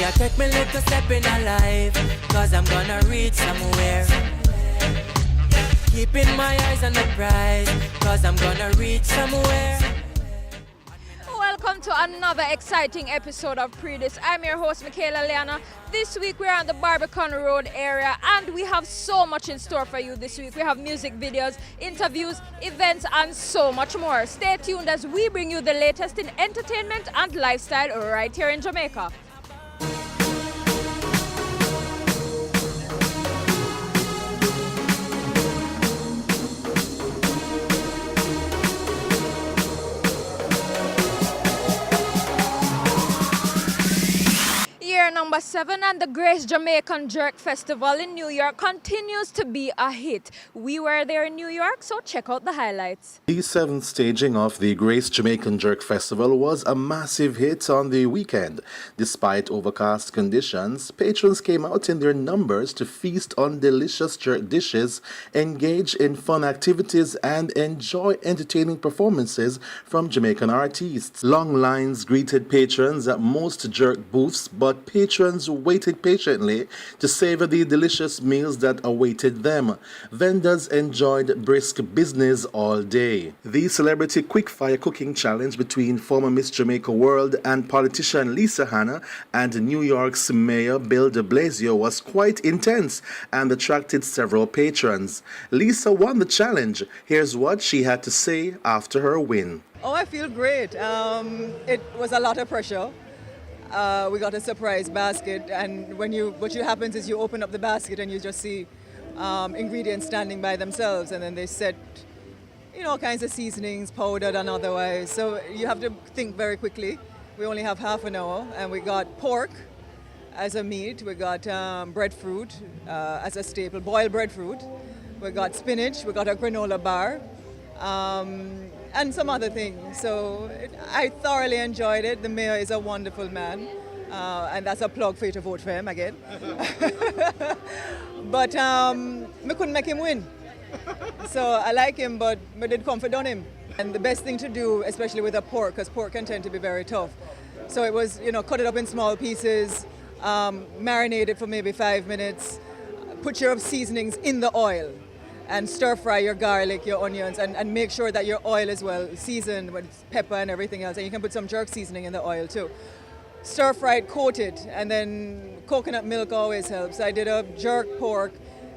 I take me little step in a life, cause I'm gonna reach somewhere. Keeping my eyes on the prize, cause I'm gonna reach somewhere. Welcome to another exciting episode of Pree Dis. I'm your host, Michaela Leana. This week we're on the Barbican Road area and we have so much in store for you this week. We have music videos, interviews, events and so much more. Stay tuned as we bring you the latest in entertainment and lifestyle right here in Jamaica. Year number 7 and the Grace Jamaican Jerk Festival in New York continues to be a hit. We were there in New York, so check out the highlights. The 7th staging of the Grace Jamaican Jerk Festival was a massive hit on the weekend. Despite overcast conditions, patrons came out in their numbers to feast on delicious jerk dishes, engage in fun activities, and enjoy entertaining performances from Jamaican artists. Long lines greeted patrons at most jerk booths, but patrons waited patiently to savor the delicious meals that awaited them. Vendors enjoyed brisk business all day. The celebrity quickfire cooking challenge between former Miss Jamaica World and politician Lisa Hanna and New York's Mayor Bill de Blasio was quite intense and attracted several patrons. Lisa won the challenge. Here's what she had to say after her win. Oh, I feel great. It was a lot of pressure. We got a surprise basket, and what happens is you open up the basket and you just see ingredients standing by themselves, and then they set, all kinds of seasonings, powdered and otherwise. So you have to think very quickly. We only have half an hour, and we got pork as a meat. We got breadfruit as a staple, boiled breadfruit. We got spinach. We got a granola bar. And some other things. So I thoroughly enjoyed it. The mayor is a wonderful man, and that's a plug for you to vote for him again. But we couldn't make him win. So I like him, but we did comfort on him. And the best thing to do, especially with a pork, because pork can tend to be very tough. So it was, cut it up in small pieces, marinate it for maybe 5 minutes, put your seasonings in the oil, and stir fry your garlic, your onions, and make sure that your oil is well seasoned with pepper and everything else. And you can put some jerk seasoning in the oil too. Stir fry it, coat it, and then coconut milk always helps. I did a jerk pork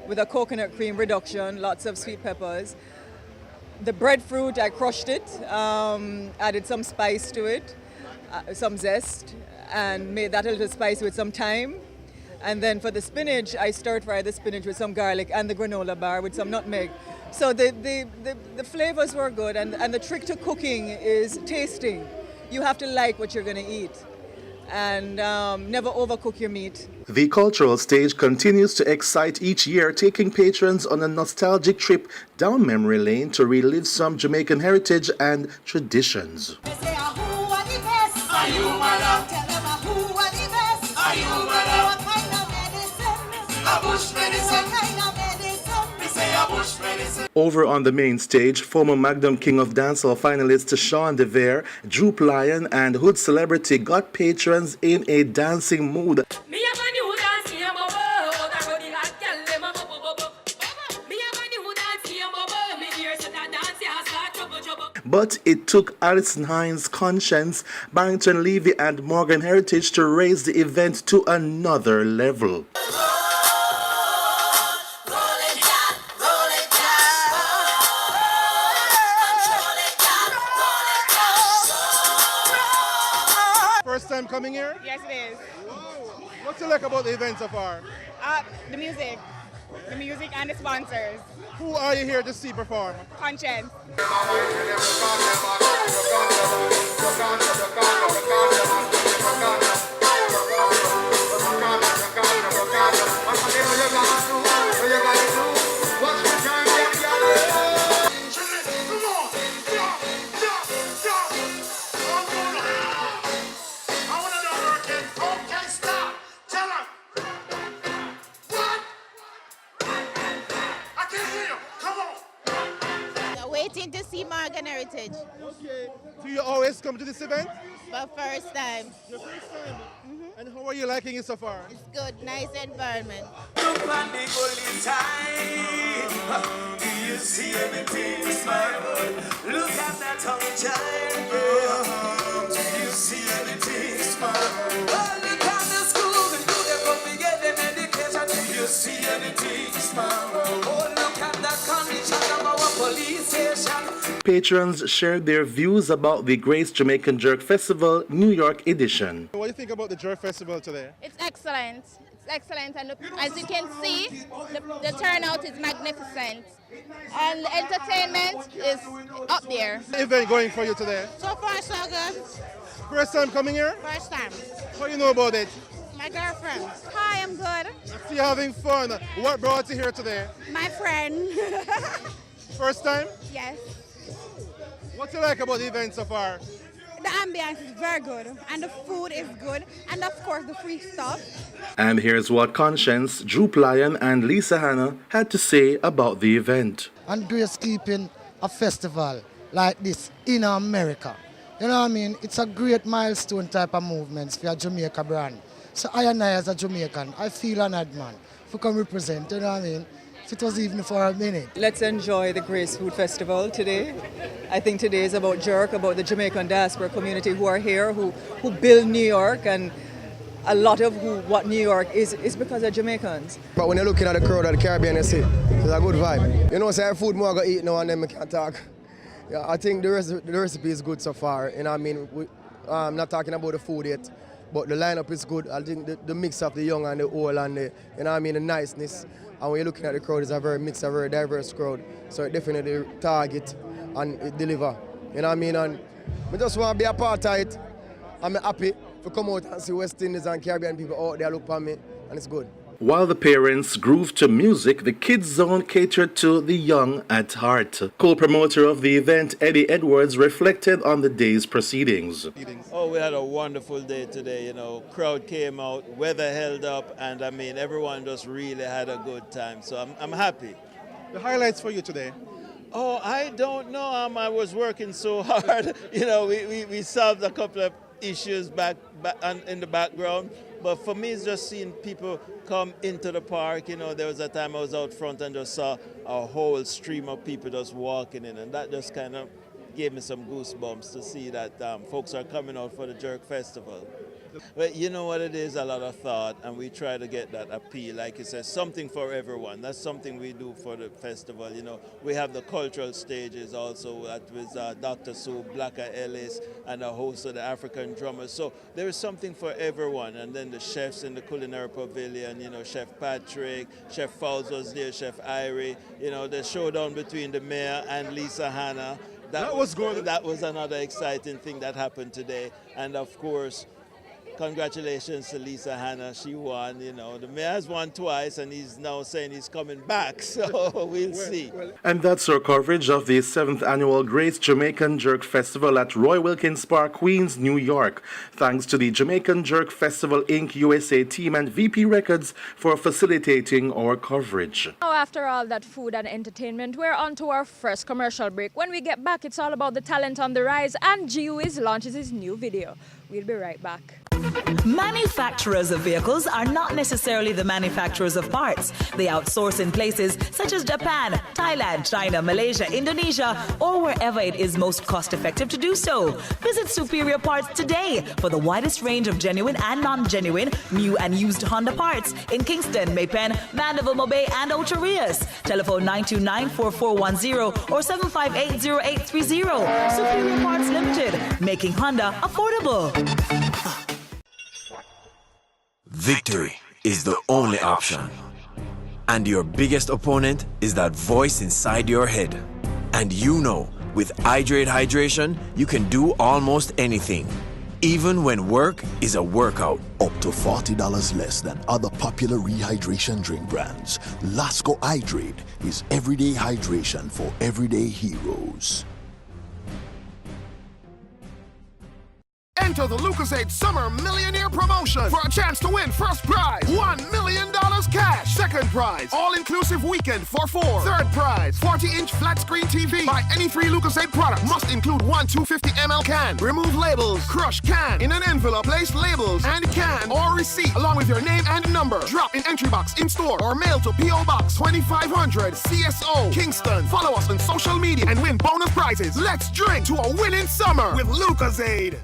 with a coconut cream reduction, lots of sweet peppers. The breadfruit, I crushed it, added some spice to it, some zest, and made that a little spicy with some thyme. And then for the spinach, I stir-fried the spinach with some garlic and the granola bar with some nutmeg. So the flavors were good, and the trick to cooking is tasting. You have to like what you're going to eat, and never overcook your meat. The cultural stage continues to excite each year, taking patrons on a nostalgic trip down memory lane to relive some Jamaican heritage and traditions. Over on the main stage, former Magnum King of Dancehall finalists Sean DeVere, Droop Lion, and Hood Celebrity got patrons in a dancing mood. But it took Alison Hines, Conscience, Barrington Levy, and Morgan Heritage to raise the event to another level. First time coming here? Yes, it is. Wow. What's you like about the event so far? The music and the sponsors. Who are you here to see perform? Conscience. Waiting to see Morgan Heritage. Okay. Do you always come to this event? For first time. Your first time? And how are you liking it so far? It's good, nice environment. Look on the golden time. Do you see anything smile? Look at that tongue child. Do you see anything smile? Oh, look at the schools and do them up to get them education. Do you see anything smile? Oh, look at that condition of our police station. Patrons shared their views about the Grace Jamaican Jerk Festival New York edition. What do you think about the Jerk Festival today? It's excellent. It's excellent, and as you can see, the turnout is magnificent. And the entertainment is up there. Event going for you today? So far, so good. First time coming here? First time. How do you know about it? My girlfriend. Hi, I'm good. I see you having fun. What brought you here today? My friend. First time? Yes. What do you like about the event so far? The ambience is very good, and the food is good, and of course the free stuff. And here's what Conscience, Droop Lion, and Lisa Hanna had to say about the event. And Grace keeping a festival like this in America. You know what I mean? It's a great milestone type of movement for a Jamaica brand. So I and I as a Jamaican, I feel honored, man, if we can represent, you know what I mean? If it was even for a minute. Let's enjoy the Grace Food Festival today. I think today is about Jerk, about the Jamaican diaspora community who are here, who build New York, and a lot of what New York is because of Jamaicans. But when you're looking at the crowd at the Caribbean, you see, it's a good vibe. You know, say food more I go eat now and then we can talk. Yeah, I think the recipe is good so far. You know, I mean, I'm not talking about the food yet, but the lineup is good. I think the mix of the young and the old and the, you know, I mean, the niceness. And when you're looking at the crowd, it's a very mixed, a very diverse crowd. So it definitely target and it deliver. You know what I mean? And I just want to be a part of it. I'm happy to come out and see West Indies and Caribbean people out there look for me, and it's good. While the parents grooved to music, the Kids Zone catered to the young at heart. Co-promoter of the event, Eddie Edwards, reflected on the day's proceedings. Oh, we had a wonderful day today, you know. Crowd came out, weather held up, and I mean, everyone just really had a good time. So I'm happy. The highlights for you today? Oh, I don't know. I was working so hard. You know, we solved a couple of issues back in the background. But for me, it's just seeing people come into the park. You know, there was a time I was out front and just saw a whole stream of people just walking in, and that just kind of gave me some goosebumps to see that folks are coming out for the Jerk Festival. But you know what it is, a lot of thought, and we try to get that appeal, like you said, something for everyone. That's something we do for the festival. You know, we have the cultural stages also with Dr. Sue, Blacka Ellis, and a host of the African drummers. So there is something for everyone. And then the chefs in the culinary pavilion, you know, Chef Patrick, Chef Fowles was there, Chef Irie, you know, the showdown between the mayor and Lisa Hanna. That was good. That was another exciting thing that happened today. And of course, congratulations to Lisa Hanna. She won, you know. The mayor has won twice, and he's now saying he's coming back, so we'll see. And that's our coverage of the 7th Annual Grace Jamaican Jerk Festival at Roy Wilkins Park, Queens, New York. Thanks to the Jamaican Jerk Festival Inc. USA team and VP Records for facilitating our coverage. Now, after all that food and entertainment, we're on to our first commercial break. When we get back, it's all about the talent on the rise, and G-Wiz launches his new video. We'll be right back. Manufacturers of vehicles are not necessarily the manufacturers of parts. They outsource in places such as Japan, Thailand, China, Malaysia, Indonesia, or wherever it is most cost-effective to do so. Visit Superior Parts today for the widest range of genuine and non-genuine, new and used Honda parts in Kingston, Maypen, Mandeville, Mobay, and Ocho Rios. Telephone 929-4410 or 758-0830. Superior Parts Limited, making Honda affordable. Victory is the only option. And your biggest opponent is that voice inside your head. And you know, with Hydrate Hydration, you can do almost anything, even when work is a workout. Up to $40 less than other popular rehydration drink brands, Lasco Hydrate is everyday hydration for everyday heroes. Enter the Lucasade Summer Millionaire Promotion for a chance to win first prize, $1 million cash. Second prize, all-inclusive weekend for 4. Third prize, 40-inch flat screen TV. Buy any 3 Lucasade product. Must include 1 250 ml can. Remove labels, crush can. In an envelope, place labels and can or receipt along with your name and number. Drop in entry box in store or mail to P.O. Box 2500 CSO Kingston. Follow us on social media and win bonus prizes. Let's drink to a winning summer with Lucasade.